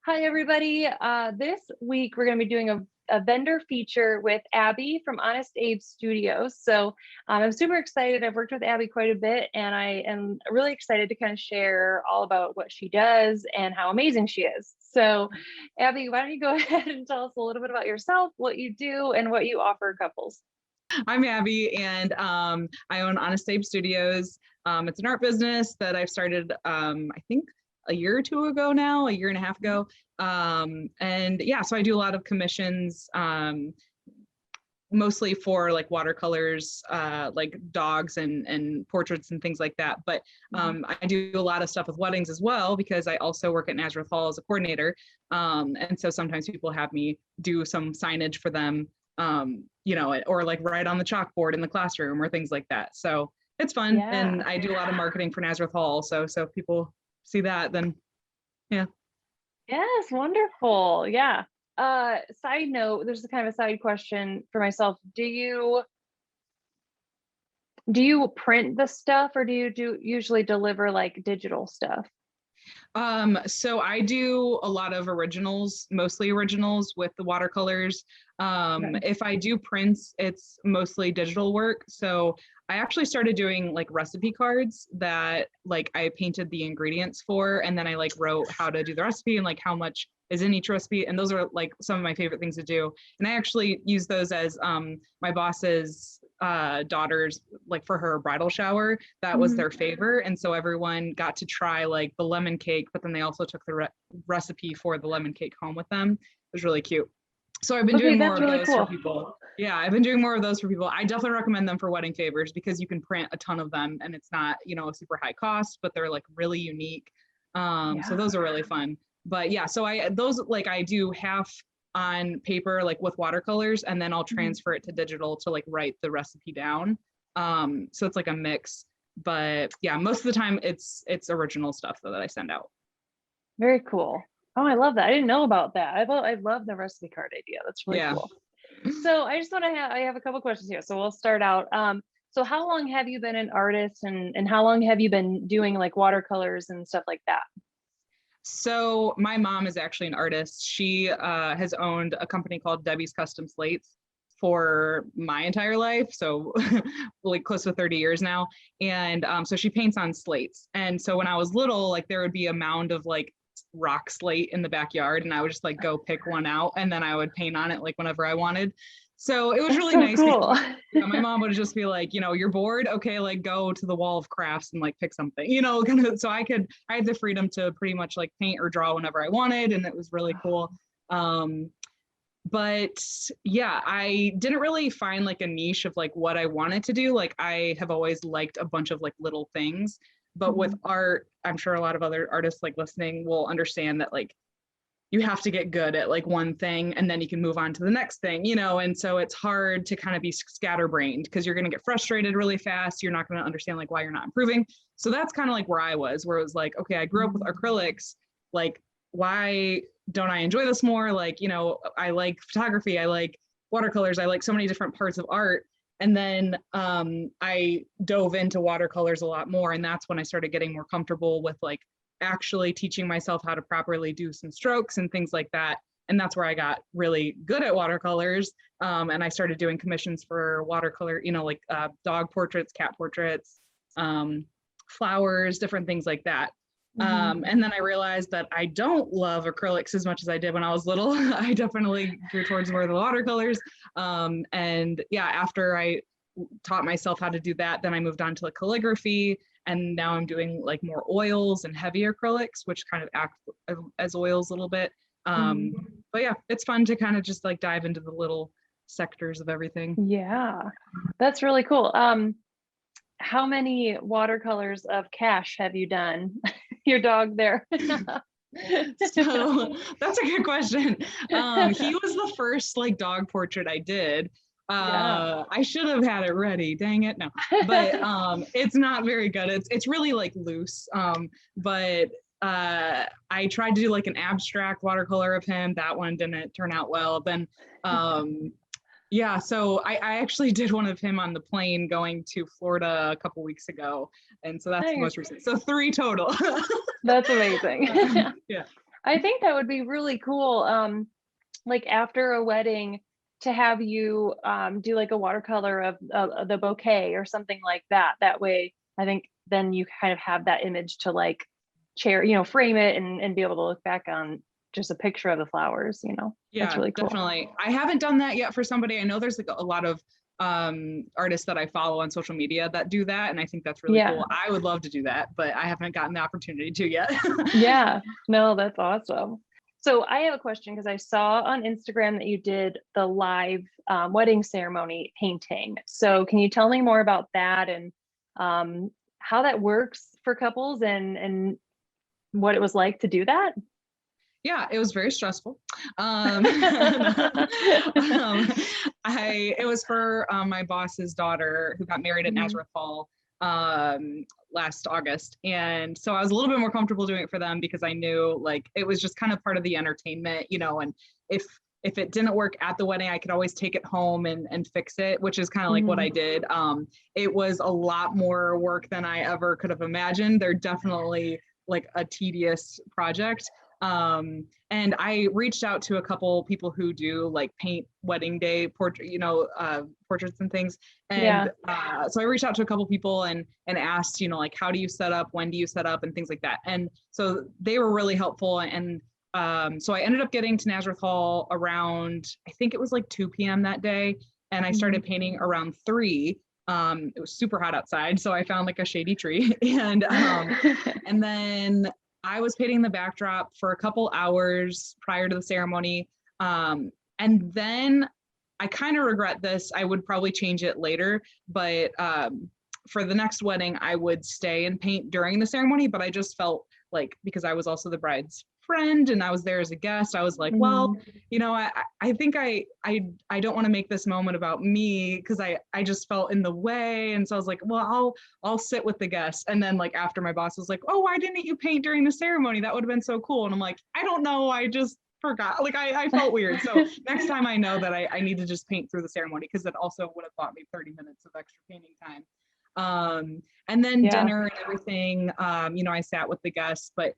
Hi, everybody. This week we're going to be doing a vendor feature with Abby from Honest Abe Studios. So I'm super excited. I've worked with Abby quite a bit, and I am really excited to kind of share all about what she does and how amazing she is. So, Abby, why don't you go ahead and tell us a little bit about yourself, what you do, and what you offer couples? I'm Abby, and I own Honest Abe Studios. It's an art business that I've started, I think, a year or two ago now, a year and a half ago. And yeah, so I do a lot of commissions, mostly for like watercolors, like dogs and portraits and things like that. But I do a lot of stuff with weddings as well, because I also work at Nazareth Hall as a coordinator. And so sometimes people have me do some signage for them, or like write on the chalkboard in the classroom or things like that. So it's fun. Yeah. And I do a lot of marketing for Nazareth Hall also. So if people see that, then yeah. Yes, wonderful. Yeah. Side note, there's a kind of a side question for myself. Do you print the stuff, or do you usually deliver like digital stuff? So I do a lot of originals, mostly originals with the watercolors. Okay. If I do prints, it's mostly digital work. So I actually started doing like recipe cards that like I painted the ingredients for, and then I like wrote how to do the recipe and like how much is in each recipe. And those are like some of my favorite things to do. And I actually use those as my boss's daughters, like for her bridal shower, that was Mhm. their favor. And so everyone got to try like the lemon cake, but then they also took the recipe for the lemon cake home with them. It was really cute. So I've been Okay, doing more that's of really those for cool. people. Yeah, I've been doing more of those for people. I definitely recommend them for wedding favors because you can print a ton of them and it's not, a super high cost, but they're like really unique. So Yeah. those are really fun. But yeah, so I do half on paper, like with watercolors, and then I'll Mhm. transfer it to digital to like write the recipe down. So it's like a mix. But yeah, most of the time it's original stuff though that I send out. Very cool. Oh, I love that. I didn't know about that. I love the recipe card idea. That's really Yeah. cool. So I just want to have I have a couple questions here. So we'll start out. So how long have you been an artist, and how long have you been doing like watercolors and stuff like that? So my mom is actually an artist. She has owned a company called Debbie's Custom Slates for my entire life. So like close to 30 years now. And so she paints on slates. And so when I was little, like there would be a mound of like rock slate in the backyard and I would just like go pick one out and then I would paint on it like whenever I wanted. So it was That's really so nice cool. because my mom would just be like, you're bored. Okay, like go to the wall of crafts and like pick something, kind of. So I had the freedom to pretty much like paint or draw whenever I wanted. And it was really cool. Um, but yeah, I didn't really find like a niche of like what I wanted to do. Like I have always liked a bunch of like little things. But with Mhm. art, I'm sure a lot of other artists like listening will understand that like you have to get good at like one thing and then you can move on to the next thing, and so it's hard to kind of be scatterbrained because you're going to get frustrated really fast. You're not going to understand like why you're not improving. So that's kind of like where I was, where it was like, okay, I grew up with acrylics, like why don't I enjoy this more? Like, I like photography, I like watercolors, I like so many different parts of art. And then I dove into watercolors a lot more, and that's when I started getting more comfortable with like actually teaching myself how to properly do some strokes and things like that. And that's where I got really good at watercolors. And I started doing commissions for watercolor, like dog portraits, cat portraits, flowers, different things like that. Mhm. And then I realized that I don't love acrylics as much as I did when I was little. I definitely grew towards more of the watercolors. And yeah, after I taught myself how to do that, then I moved on to like calligraphy, and now I'm doing like more oils and heavy acrylics, which kind of act as oils a little bit. Mhm. But yeah, it's fun to kind of just like dive into the little sectors of everything. Yeah, that's really cool. How many watercolors of Cash have you done? Your dog there. So that's a good question. He was the first like dog portrait I did. Yeah. I should have had it ready. Dang it, no. But it's not very good. It's really like loose. But I tried to do like an abstract watercolor of him. That one didn't turn out well. Then yeah, so I actually did one of him on the plane going to Florida a couple weeks ago. And so that's the Nice. most recent. So 3 total. That's amazing. Yeah. I think that would be really cool. Like after a wedding to have you do like a watercolor of the bouquet or something like that. That way, I think then you kind of have that image to like frame it and be able to look back on just a picture of the flowers, That's Yeah, really cool. definitely. I haven't done that yet for somebody. I know there's like a lot of artists that I follow on social media that do that, and I think that's really cool. I would love to do that, but I haven't gotten the opportunity to yet. Yeah, no, that's awesome. So I have a question because I saw on Instagram that you did the live wedding ceremony painting. So can you tell me more about that and how that works for couples and what it was like to do that? Yeah, it was very stressful. It was for my boss's daughter who got married at Nazareth Hall last August. And so I was a little bit more comfortable doing it for them because I knew like it was just kind of part of the entertainment, and if it didn't work at the wedding, I could always take it home and fix it, which is kind of like what I did. It was a lot more work than I ever could have imagined. They're definitely like a tedious project. And I reached out to a couple people who do like paint wedding day portraits and things. And so I reached out to a couple people and asked, like, how do you set up? When do you set up? And things like that. And so they were really helpful. And so I ended up getting to Nazareth Hall around, I think it was like 2 p.m. that day. And I started painting around 3. It was super hot outside. So I found like a shady tree and then I was painting the backdrop for a couple hours prior to the ceremony. And then I kind of regret this. I would probably change it later, but for the next wedding, I would stay and paint during the ceremony, but I just felt like, because I was also the bride's friend and I was there as a guest, I was like, well, I think I don't want to make this moment about me because I just felt in the way. And so I was like, well, I'll sit with the guests. And then like after my boss was like, oh, why didn't you paint during the ceremony? That would have been so cool. And I'm like, I don't know. I just forgot. Like I felt weird. So next time I know that I need to just paint through the ceremony because it also would have bought me 30 minutes of extra painting time. And then dinner and everything, I sat with the guests, but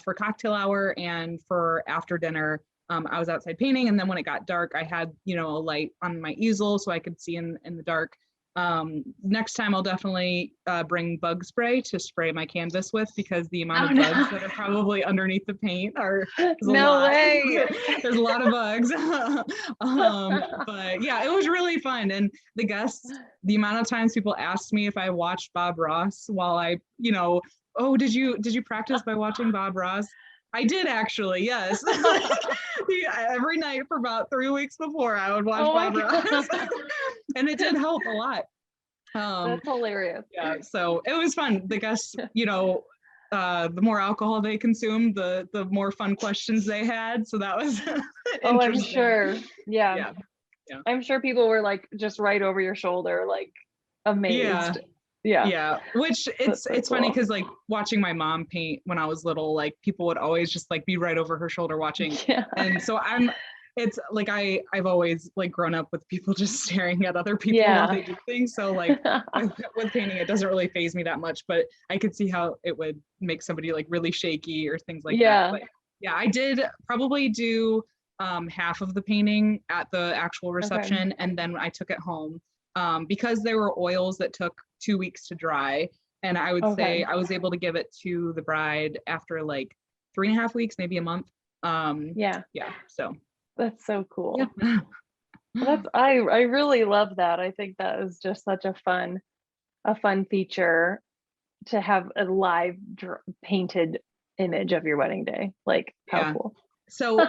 for cocktail hour and for after dinner, I was outside painting. And then when it got dark, I had, a light on my easel so I could see in the dark. Next time I'll definitely bring bug spray to spray my canvas with because the amount of bugs that are probably underneath the paint no way. There's a lot of bugs. But yeah, it was really fun. And the guests, the amount of times people asked me if I watched Bob Ross while I, oh, did you practice by watching Bob Ross? I did actually, yes. Every night for about 3 weeks before I would watch Bob Ross. And it did help a lot. That's hilarious. Yeah, so it was fun. The guests, the more alcohol they consumed, the more fun questions they had. So that was oh, I'm sure. Yeah. I'm sure people were like just right over your shoulder, like amazed. Yeah. Which it's cool. Funny because like watching my mom paint when I was little, like people would always just like be right over her shoulder watching. And so it's like I've always like grown up with people just staring at other people while they do things. So like with painting, it doesn't really faze me that much, but I could see how it would make somebody like really shaky or things like that. But yeah, I did probably do half of the painting at the actual reception. And then I took it home because there were oils that took 2 weeks to dry. And I would say I was able to give it to the bride after like 3.5 weeks, maybe a month. So that's so cool. I really love that. I think that is just such a fun feature to have a live painted image of your wedding day. Like how cool. So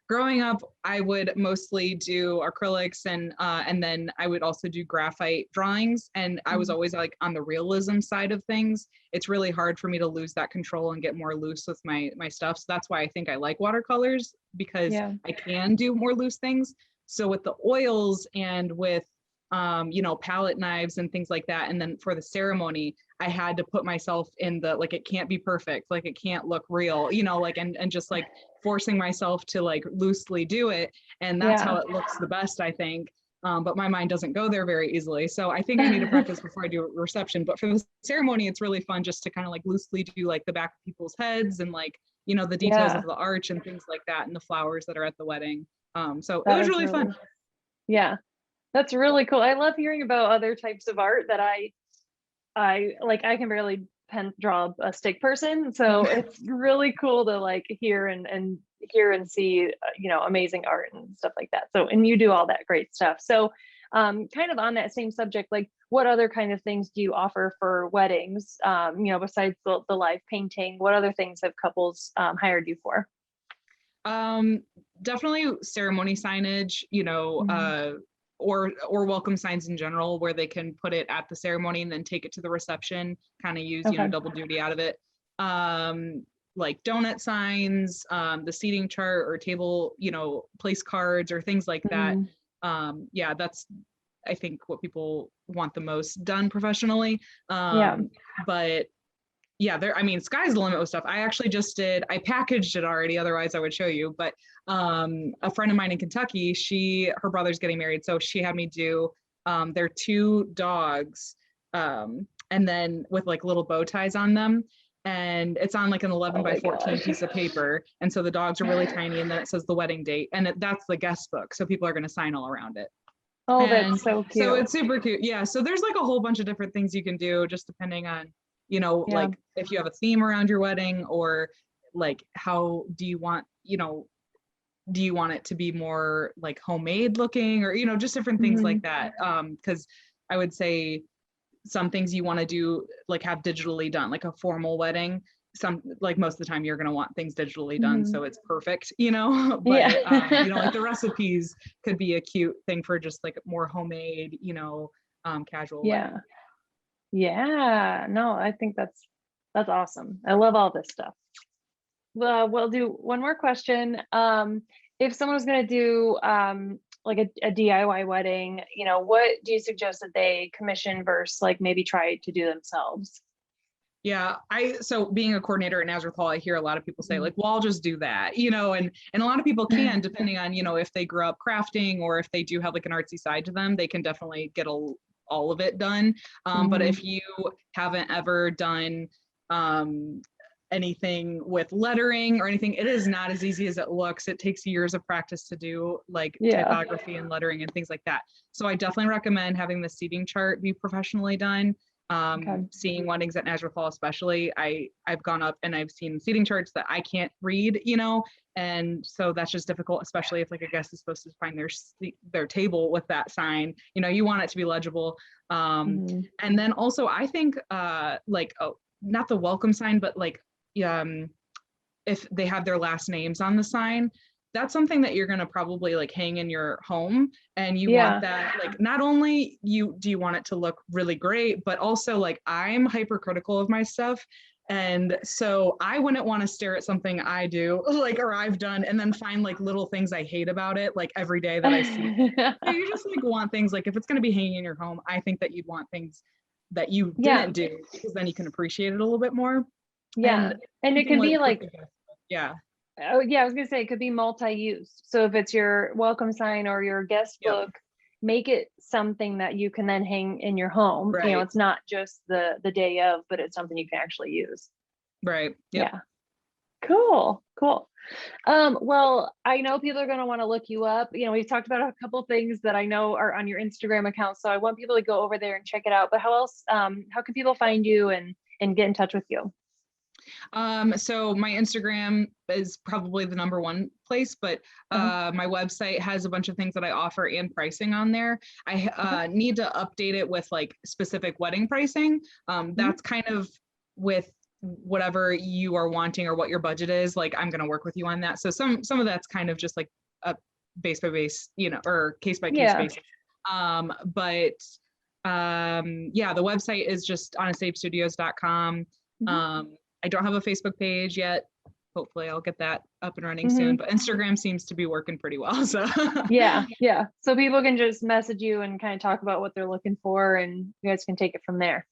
growing up, I would mostly do acrylics and then I would also do graphite drawings. And I was always like on the realism side of things. It's really hard for me to lose that control and get more loose with my stuff. So that's why I think I like watercolors because I can do more loose things. So with the oils and with palette knives and things like that. And then for the ceremony, I had to put myself in the, like, it can't be perfect. Like it can't look real, like, and just like forcing myself to like loosely do it. And that's how it looks the best, I think. But my mind doesn't go there very easily. So I think I need to practice before I do a reception. But for the ceremony, it's really fun just to kind of like loosely do like the back of people's heads and like the details of the arch and things like that, and the flowers that are at the wedding. So it That was is really fun. Yeah, that's really cool. I love hearing about other types of art that I like. I can barely draw a stick person, so it's really cool to like hear and hear and see amazing art and stuff like that. So, and you do all that great stuff. So kind of on that same subject, like what other kind of things do you offer for weddings, besides the live painting? What other things have couples hired you for? Definitely ceremony signage, or welcome signs in general, where they can put it at the ceremony and then take it to the reception, kind of use, double duty out of it. Like donut signs, the seating chart or table, place cards or things like that. That's, I think, what people want the most done professionally. But yeah, sky's the limit with stuff. I actually I packaged it already, otherwise I would show you, but a friend of mine in Kentucky, her brother's getting married, so she had me do their 2 dogs, and then with like little bow ties on them, and it's on like an 11 by 14 piece of paper, and so the dogs are really tiny, and then it says the wedding date, and that's the guest book, so people are going to sign all around it. That's so cute. So it's super cute. Yeah, so there's like a whole bunch of different things you can do, just depending on like if you have a theme around your wedding, or like how do you want it to be more like homemade looking, or just different things like that. Because I would say some things you want to do, like have digitally done, like a formal wedding, like most of the time you're going to want things digitally done, so it's perfect, but like the recipes could be a cute thing for just like more homemade, casual wedding. No, I think that's awesome. I love all this stuff. Well, we'll do one more question. If someone was going to do like a DIY wedding, what do you suggest that they commission versus like maybe try to do themselves? Yeah, so being a coordinator at Nazareth Hall, I hear a lot of people say like, well, I'll just do that, and a lot of people can, depending on, if they grew up crafting, or if they do have like an artsy side to them, they can definitely get all of it done. But if you haven't ever done anything with lettering or anything, it is not as easy as it looks. It takes years of practice to do like typography and lettering and things like that. So I definitely recommend having the seating chart be professionally done. Seeing weddings at Nazareth Hall, especially, I've gone up and I've seen seating charts that I can't read, and so that's just difficult, especially if like a guest is supposed to find their table with that sign. You want it to be legible. And then also I think not the welcome sign, but like if they have their last names on the sign, that's something that you're going to probably like hang in your home, and you want that, like, not only do you want it to look really great, but also like I'm hypercritical of my stuff. And so I wouldn't want to stare at something I do like, or I've done, and then find like little things I hate about it, like every day that I see. So you just like want things, like if it's going to be hanging in your home, I think that you'd want things that you didn't do, because then you can appreciate it a little bit more. And it can be like, Oh yeah, I was gonna say it could be multi-use. So if it's your welcome sign or your guest book, make it something that you can then hang in your home. Right. It's not just the day of, but it's something you can actually use. Right. Yep. Yeah. Cool. Well, I know people are going to want to look you up. We've talked about a couple things that I know are on your Instagram account, so I want people to go over there and check it out. But how can people find you and get in touch with you? So my Instagram is probably the number one place, but my website has a bunch of things that I offer and pricing on there. I need to update it with like specific wedding pricing. That's kind of with whatever you are wanting or what your budget is. Like, I'm going to work with you on that. So some of that's kind of just like a base by base, or case by case basis. But the website is just honestabestudios.com. I don't have a Facebook page yet. Hopefully I'll get that up and running soon, but Instagram seems to be working pretty well. So yeah. So people can just message you and kind of talk about what they're looking for, and you guys can take it from there.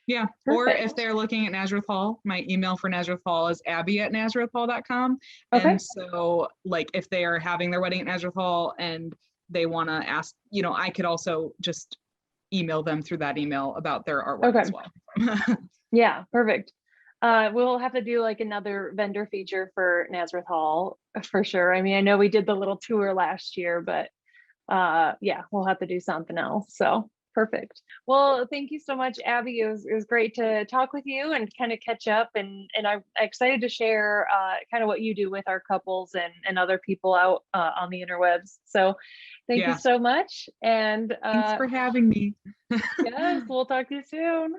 Yeah. Perfect. Or if they're looking at Nazareth Hall, my email for Nazareth Hall is abby@nazarethhall.com. And so like if they are having their wedding at Nazareth Hall and they want to ask, I could also just email them through that email about their artwork as well. Yeah, perfect. We'll have to do like another vendor feature for Nazareth Hall for sure. I mean, I know we did the little tour last year, but yeah, we'll have to do something else. So perfect. Well, thank you so much, Abby. It was great to talk with you and kind of catch up, and I'm excited to share kind of what you do with our couples and other people out on the interwebs. So thank you Yeah. so much. And Thanks for having me. yes, we'll talk to you soon.